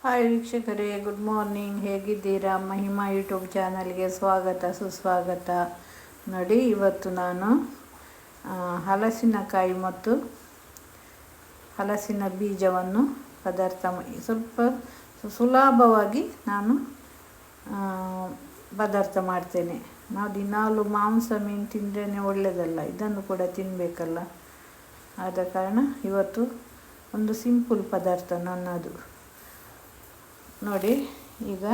Hi ವೀಕ್ಷಕರೇ, good morning. ಹೇಗಿದ್ದೀರಾ? Mahima YouTube ಚಾನಲ್ಗೆ ಸ್ವಾಗತ ಸುಸ್ವಾಗತ. ನೋಡಿ, ಇವತ್ತು ನಾನು ಹಲಸಿನಕಾಯಿ ಮತ್ತು ಹಲಸಿನ ಬೀಜವನ್ನು ಸ್ವಲ್ಪ ಸುಲಭವಾಗಿ ನಾನು ಪದಾರ್ಥ ಮಾಡ್ತೇನೆ. ನಾವು ದಿನಾಲು ಮಾಂಸ ಮೀನು ತಿಂದ್ರೇ ಒಳ್ಳೆಯದಲ್ಲ, ಇದನ್ನು ಕೂಡ ತಿನ್ನಬೇಕಲ್ಲ. ಆದ ಕಾರಣ ಇವತ್ತು ಒಂದು ಸಿಂಪಲ್ ಪದಾರ್ಥ ನನ್ನದು. ನೋಡಿ, ಈಗ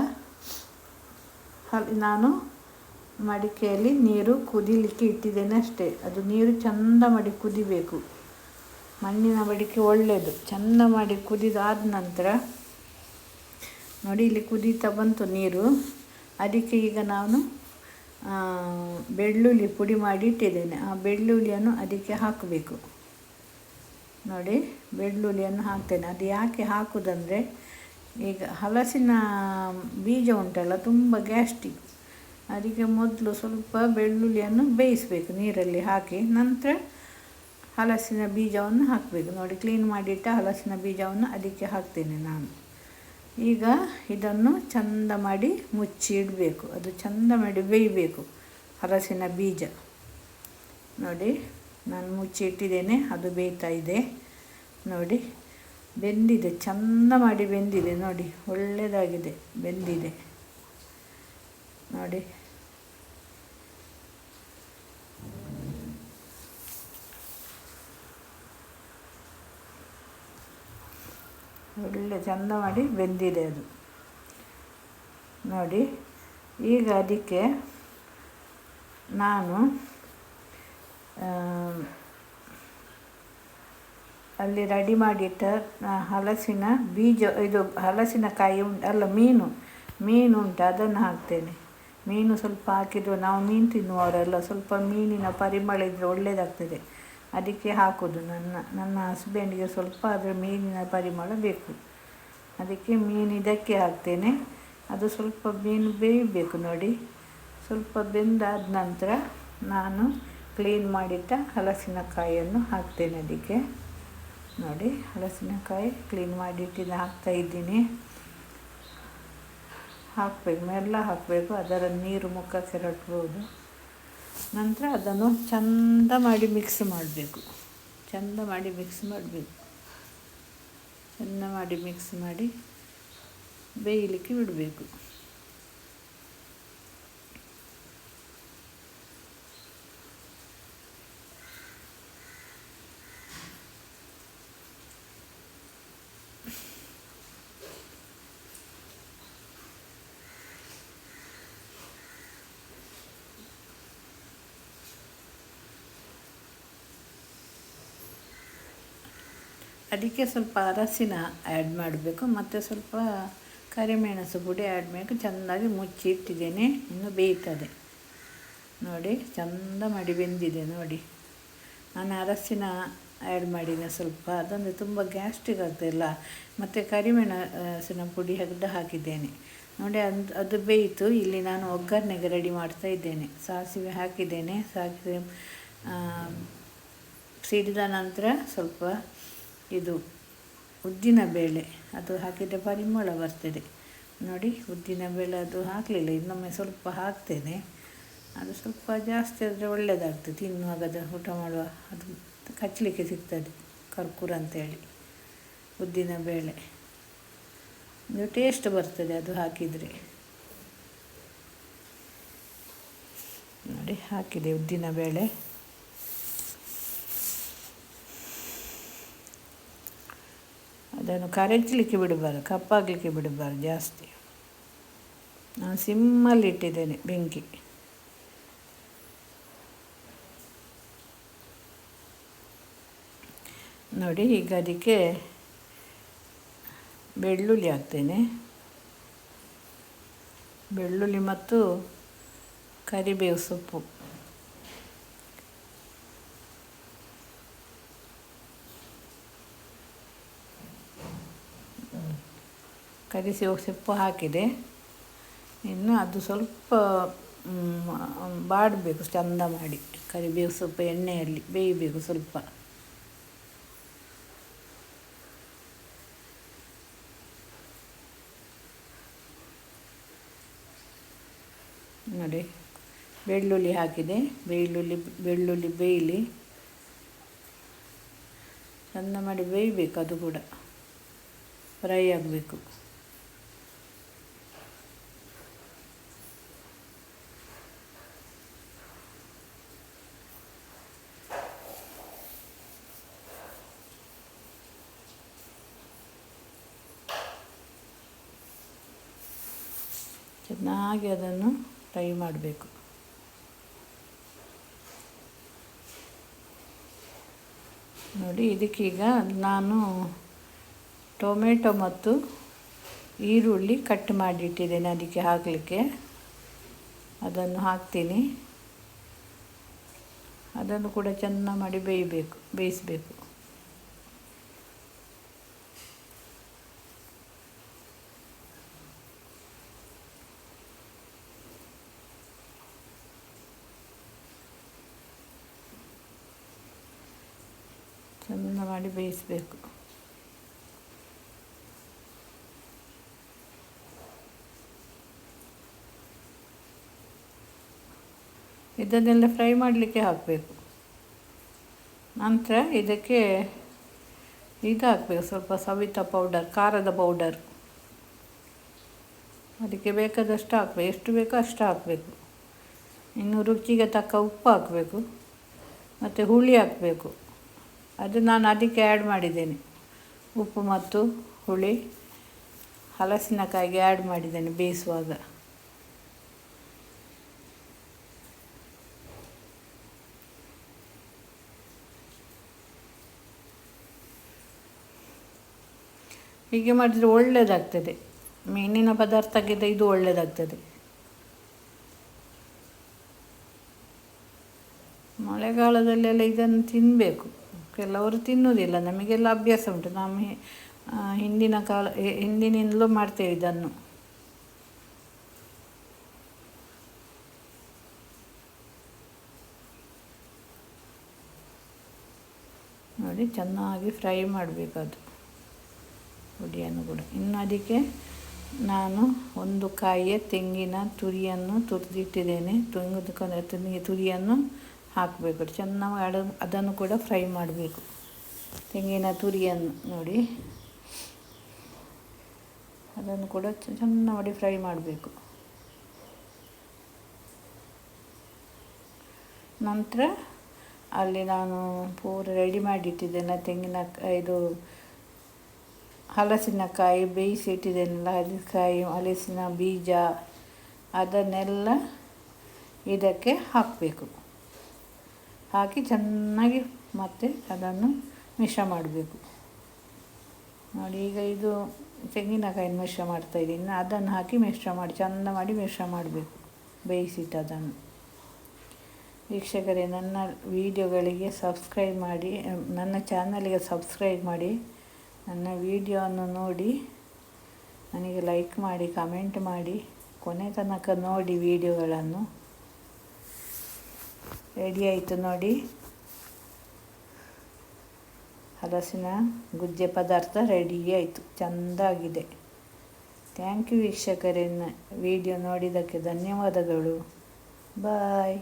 ನಾನು ಮಡಿಕೆಯಲ್ಲಿ ನೀರು ಕುದಿಲಿಕ್ಕೆ ಇಟ್ಟಿದ್ದೇನೆ ಅಷ್ಟೇ. ಅದು ನೀರು ಚೆಂದ ಮಾಡಿ ಕುದಿಬೇಕು. ಮಣ್ಣಿನ ಮಡಿಕೆ ಒಳ್ಳೆಯದು. ಚೆಂದ ಮಾಡಿ ಕುದಿದಾದ ನಂತರ ನೋಡಿ, ಇಲ್ಲಿ ಕುದೀತಾ ಬಂತು ನೀರು. ಅದಕ್ಕೆ ಈಗ ನಾನು ಬೆಳ್ಳುಳ್ಳಿ ಪುಡಿ ಮಾಡಿ ಇಟ್ಟಿದ್ದೇನೆ. ಆ ಬೆಳ್ಳುಳ್ಳಿಯನ್ನು ಅದಕ್ಕೆ ಹಾಕಬೇಕು. ನೋಡಿ, ಬೆಳ್ಳುಳ್ಳಿಯನ್ನು ಹಾಕ್ತೇನೆ. ಅದು ಯಾಕೆ ಹಾಕೋದಂದರೆ, ಈಗ ಹಲಸಿನ ಬೀಜ ಉಂಟಲ್ಲ, ತುಂಬ ಗ್ಯಾಸ್ಟ್ರಿಕ್. ಅದಕ್ಕೆ ಮೊದಲು ಸ್ವಲ್ಪ ಬೆಳ್ಳುಳ್ಳಿಯನ್ನು ಬೇಯಿಸಬೇಕು ನೀರಲ್ಲಿ ಹಾಕಿ, ನಂತರ ಹಲಸಿನ ಬೀಜವನ್ನು ಹಾಕಬೇಕು. ನೋಡಿ, ಕ್ಲೀನ್ ಮಾಡಿಟ್ಟ ಹಲಸಿನ ಬೀಜವನ್ನು ಅದಕ್ಕೆ ಹಾಕ್ತೇನೆ ನಾನು. ಈಗ ಇದನ್ನು ಚೆಂದ ಮಾಡಿ ಮುಚ್ಚಿ ಇಡಬೇಕು. ಅದು ಚೆಂದ ಮಾಡಿ ಬೇಯಬೇಕು ಹಲಸಿನ ಬೀಜ. ನೋಡಿ, ನಾನು ಮುಚ್ಚಿ ಇಟ್ಟಿದ್ದೇನೆ. ಅದು ಬೇಯ್ತಾ ಇದೆ. ನೋಡಿ, ಬೆಂದಿದೆ, ಚೆಂದ ಮಾಡಿ ಬೆಂದಿದೆ. ನೋಡಿ, ಒಳ್ಳೆಯದಾಗಿದೆ, ಬೆಂದಿದೆ. ನೋಡಿ, ಒಳ್ಳೆ ಚೆಂದ ಮಾಡಿ ಬೆಂದಿದೆ ಅದು. ನೋಡಿ, ಈಗ ಅದಕ್ಕೆ ನಾನು ಅಲ್ಲಿ ರೆಡಿ ಮಾಡಿಟ್ಟ ಹಲಸಿನ ಬೀಜ, ಇದು ಹಲಸಿನಕಾಯಿ ಅಲ್ಲ, ಮೀನು ಉಂಟು, ಅದನ್ನು ಹಾಕ್ತೇನೆ. ಮೀನು ಸ್ವಲ್ಪ ಹಾಕಿದ್ರು, ನಾವು ಮೀನು ತಿನ್ನುವವರೆಲ್ಲ ಸ್ವಲ್ಪ ಮೀನಿನ ಪರಿಮಳ ಇದ್ದರೆ ಒಳ್ಳೆಯದಾಗ್ತದೆ. ಅದಕ್ಕೆ ಹಾಕೋದು. ನನ್ನ ಹಸ್ಬೆಂಡಿಗೆ ಸ್ವಲ್ಪ ಅದರ ಮೀನಿನ ಪರಿಮಳ ಬೇಕು. ಅದಕ್ಕೆ ಮೀನು ಇದಕ್ಕೆ ಹಾಕ್ತೇನೆ. ಅದು ಸ್ವಲ್ಪ ಮೀನು ಬೇಯಬೇಕು. ನೋಡಿ, ಸ್ವಲ್ಪ ಬೆಂದಾದ ನಂತರ ನಾನು ಕ್ಲೀನ್ ಮಾಡಿಟ್ಟ ಹಲಸಿನಕಾಯಿಯನ್ನು ಹಾಕ್ತೇನೆ ಅದಕ್ಕೆ. ನೋಡಿ, ಹಲಸಿನಕಾಯಿ ಕ್ಲೀನ್ ಮಾಡಿಟ್ಟಿದ್ದು ಹಾಕ್ತಾಯಿದ್ದೀನಿ. ಹಾಕಬೇಕು, ಮೆಲ್ಲ ಹಾಕಬೇಕು, ಅದರ ನೀರು ಮುಖ ಕೆರಟ್ಬೋದು. ನಂತರ ಅದನ್ನು ಚೆಂದ ಮಾಡಿ ಮಿಕ್ಸ್ ಮಾಡಬೇಕು. ಚೆಂದ ಮಾಡಿ ಮಿಕ್ಸ್ ಮಾಡಬೇಕು. ಚೆಂದ ಮಾಡಿ ಮಿಕ್ಸ್ ಮಾಡಿ ಬೇಯಲಿಕ್ಕೆ ಬಿಡಬೇಕು. ಅದಕ್ಕೆ ಸ್ವಲ್ಪ ಅರಸಿನ ಆ್ಯಡ್ ಮಾಡಬೇಕು, ಮತ್ತು ಸ್ವಲ್ಪ ಕರಿಮೆಣಸು ಪುಡಿ ಆ್ಯಡ್ ಮಾಡಬೇಕು. ಚೆಂದಾಗಿ ಮುಚ್ಚಿ ಇಟ್ಟಿದ್ದೇನೆ, ಇನ್ನು ಬೇಯ್ತದೆ. ನೋಡಿ, ಚೆಂದ ಮಾಡಿ ಬೆಂದಿದೆ. ನೋಡಿ, ನಾನು ಅರಸಿನ ಆ್ಯಡ್ ಮಾಡಿದೆ ಸ್ವಲ್ಪ. ಅದಂದರೆ ತುಂಬ ಗ್ಯಾಸ್ಟ್ರಿಕ್ ಆಗ್ತಾಯಿಲ್ಲ. ಮತ್ತು ಕರಿಮೆಣಸಿನ ಪುಡಿ ಹಾಕಿದ್ದೇನೆ. ನೋಡಿ, ಅದು ಬೇಯಿತು. ಇಲ್ಲಿ ನಾನು ಒಗ್ಗರಣೆಗೆ ರೆಡಿ ಮಾಡ್ತಾ ಇದ್ದೇನೆ. ಸಾಸಿವೆ ಹಾಕಿದ್ದೇನೆ. ಸಾಸಿವೆ ಸಿಡಿದ ನಂತರ ಸ್ವಲ್ಪ ಇದು ಉದ್ದಿನ ಬೇಳೆ ಅದು ಹಾಕಿದರೆ ಪರಿಮಳ ಬರ್ತದೆ. ನೋಡಿ, ಉದ್ದಿನ ಬೇಳೆ ಅದು ಹಾಕಲಿಲ್ಲ, ಇನ್ನೊಮ್ಮೆ ಸ್ವಲ್ಪ ಹಾಕ್ತೇನೆ. ಅದು ಸ್ವಲ್ಪ ಜಾಸ್ತಿ ಆದರೆ ಒಳ್ಳೆಯದಾಗ್ತದೆ ತಿನ್ನುವಾಗ, ಊಟ ಮಾಡುವ ಅದು ಕಚ್ಚಲಿಕ್ಕೆ ಸಿಗ್ತದೆ, ಕರ್ಕೂರ ಅಂತೇಳಿ. ಉದ್ದಿನ ಬೇಳೆ ಇದು ಟೇಸ್ಟ್ ಬರ್ತದೆ ಅದು ಹಾಕಿದರೆ. ನೋಡಿ, ಹಾಕಿದೆ ಉದ್ದಿನ ಬೇಳೆ. ಅದನ್ನು ಕರಚಲಿಕ್ಕೆ ಬಿಡಬಾರ್ದು, ಕಪ್ಪಾಗಲಿಕ್ಕೆ ಬಿಡಬಾರ್ದು ಜಾಸ್ತಿ. ನಾನು ಸಿಮ್ಮಲ್ಲಿ ಇಟ್ಟಿದ್ದೇನೆ ಬೆಂಕಿ. ನೋಡಿ, ಈಗ ಅದಕ್ಕೆ ಬೆಳ್ಳುಳ್ಳಿ ಹಾಕ್ತೇನೆ. ಬೆಳ್ಳುಳ್ಳಿ ಮತ್ತು ಕರಿಬೇವು ಸೊಪ್ಪು. ಕರಿಬೇವು ಸೊಪ್ಪು ಹಾಕಿದೆ. ಇನ್ನು ಅದು ಸ್ವಲ್ಪ ಬಾಡಬೇಕು ಚೆಂದ ಮಾಡಿ. ಕರಿಬೇವು ಸೊಪ್ಪು ಎಣ್ಣೆಯಲ್ಲಿ ಬೇಯಬೇಕು ಸ್ವಲ್ಪ. ನೋಡಿ ಬೆಳ್ಳುಳ್ಳಿ ಹಾಕಿದೆ. ಬೆಳ್ಳುಳ್ಳಿ ಬೇಯಲಿ, ಚೆಂದ ಮಾಡಿ ಬೇಯಬೇಕು. ಅದು ಕೂಡ ಫ್ರೈ ಆಗಬೇಕು. ಚೆನ್ನಾಗಿ ಅದನ್ನು ಫ್ರೈ ಮಾಡಬೇಕು. ನೋಡಿ, ಇದಕ್ಕೀಗ ನಾನು ಟೊಮೆಟೊ ಮತ್ತು ಈರುಳ್ಳಿ ಕಟ್ ಮಾಡಿಟ್ಟಿದ್ದೇನೆ ಅದಕ್ಕೆ ಹಾಕಲಿಕ್ಕೆ. ಅದನ್ನು ಹಾಕ್ತೀನಿ. ಅದನ್ನು ಕೂಡ ಚೆಂದ ಮಾಡಿ ಬೇಯಿಸಬೇಕು. ಚೆಂದ ಮಾಡಿ ಬೇಯಿಸಬೇಕು. ಇದನ್ನೆಲ್ಲ ಫ್ರೈ ಮಾಡಲಿಕ್ಕೆ ಹಾಕಬೇಕು. ನಂತರ ಇದಕ್ಕೆ ಇದು ಹಾಕಬೇಕು, ಸ್ವಲ್ಪ ಸವಿತಾ ಪೌಡರ್, ಖಾರದ ಪೌಡರ್. ಅದಕ್ಕೆ ಬೇಕಾದಷ್ಟು ಹಾಕಬೇಕು, ಎಷ್ಟು ಬೇಕೋ ಅಷ್ಟು ಹಾಕಬೇಕು. ಇನ್ನು ರುಚಿಗೆ ತಕ್ಕ ಉಪ್ಪು ಹಾಕಬೇಕು ಮತ್ತು ಹುಳಿ ಹಾಕಬೇಕು. ಅದು ನಾನು ಅದಕ್ಕೆ ಆ್ಯಡ್ ಮಾಡಿದ್ದೇನೆ. ಉಪ್ಪು ಮತ್ತು ಹುಳಿ ಹಲಸಿನಕಾಯಿಗೆ ಆ್ಯಡ್ ಮಾಡಿದ್ದೇನೆ ಬೇಯಿಸುವಾಗ. ಹೀಗೆ ಮಾಡಿದರೆ ಒಳ್ಳೆಯದಾಗ್ತದೆ. ಮೀನಿನ ಪದಾರ್ಥಕ್ಕಿಂತ ಇದು ಒಳ್ಳೆಯದಾಗ್ತದೆ. ಮಳೆಗಾಲದಲ್ಲೆಲ್ಲ ಇದನ್ನು ತಿನ್ನಬೇಕು. ಕೆಲವರು ತಿನ್ನುವುದಿಲ್ಲ, ನಮಗೆಲ್ಲ ಅಭ್ಯಾಸ ಉಂಟು. ಹಿಂದಿನಿಂದಲೂ ಮಾಡ್ತೇವೆ ಇದನ್ನು. ನೋಡಿ, ಚೆನ್ನಾಗಿ ಫ್ರೈ ಮಾಡಬೇಕು ಅದು ಹುಡಿಯನ್ನು ಕೂಡ. ಇನ್ನು ಅದಕ್ಕೆ ನಾನು ಒಂದು ಕಾಯಿಯ ತೆಂಗಿನ ತುರಿಯನ್ನು ತುರಿದಿಟ್ಟಿದ್ದೇನೆ. ತೆಂಗಿನ ತುರಿಯನ್ನು ಹಾಕಬೇಕು. ಚೆನ್ನಾಗಿ ಅದನ್ನು ಕೂಡ ಫ್ರೈ ಮಾಡಬೇಕು. ತೆಂಗಿನ ತುರಿಯನ್ನು ನೋಡಿ, ಅದನ್ನು ಕೂಡ ಚೆನ್ನಾಗಿ ಮಾಡಿ ಫ್ರೈ ಮಾಡಬೇಕು. ನಂತರ ಅಲ್ಲಿ ನಾನು ಪೂರ ರೆಡಿ ಮಾಡಿಟ್ಟಿದ್ದೇನೆ. ಇದು ಹಲಸಿನಕಾಯಿ ಬೇಯಿಸಿ ಇಟ್ಟಿದ್ದೇನಲ್ಲ, ಹಲಸಿನ ಬೀಜ, ಅದನ್ನೆಲ್ಲ ಇದಕ್ಕೆ ಹಾಕಬೇಕು. ಹಾಕಿ ಚೆನ್ನಾಗಿ ಮತ್ತೆ ಅದನ್ನು ಮಿಶ್ರ ಮಾಡಬೇಕು. ನೋಡಿ, ಈಗ ಇದು ತೆಂಗಿನಕಾಯಿನ ಮಿಶ್ರ ಮಾಡ್ತಾಯಿದ್ದೀನಿ. ಅದನ್ನು ಹಾಕಿ ಚೆಂದ ಮಾಡಿ ಮಿಶ್ರ ಮಾಡಬೇಕು, ಬೇಯಿಸಿಟ್ಟದನ್ನು. ವೀಕ್ಷಕರೇ, ನನ್ನ ವಿಡಿಯೋಗಳಿಗೆ ಸಬ್ಸ್ಕ್ರೈಬ್ ಮಾಡಿ, ನನ್ನ ಚಾನಲಿಗೆ ಸಬ್ಸ್ಕ್ರೈಬ್ ಮಾಡಿ, ನನ್ನ ವಿಡಿಯೋವನ್ನು ನೋಡಿ ನನಗೆ ಲೈಕ್ ಮಾಡಿ, ಕಮೆಂಟ್ ಮಾಡಿ, ಕೊನೆ ತನಕ ನೋಡಿ ವಿಡಿಯೋಗಳನ್ನು. ರೆಡಿ ಆಯಿತು ನೋಡಿ, ಹಲಸಿನ ಗುಜ್ಜೆ ಪದಾರ್ಥ ರೆಡಿ ಆಯಿತು. ಚೆಂದಾಗಿದೆ. ಥ್ಯಾಂಕ್ ಯು ವೀಕ್ಷಕರೇ. ವಿಡಿಯೋ ನೋಡಿದ್ದಕ್ಕೆ ಧನ್ಯವಾದಗಳು. ಬಾಯ್.